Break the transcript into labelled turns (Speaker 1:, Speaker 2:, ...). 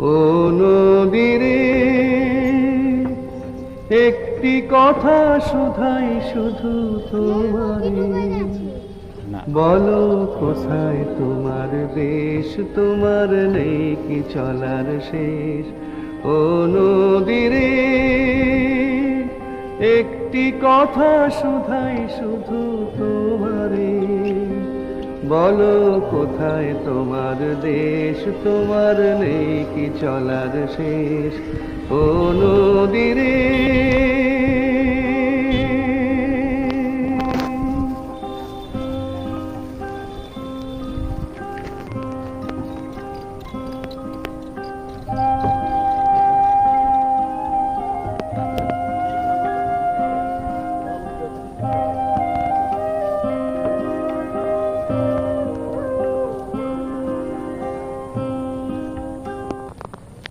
Speaker 1: ও নদীরে একটি কথা শুধাই শুধু তোমারে, বলো কোথায় তোমার দেশ, তোমার নেই কি চলার শেষ। ও নদীরে একটি কথা শুধাই শুধু তোমারে, বলো কোথায় তোমার দেশ, তোমার নেই কি চলার শেষ। ও নদীরে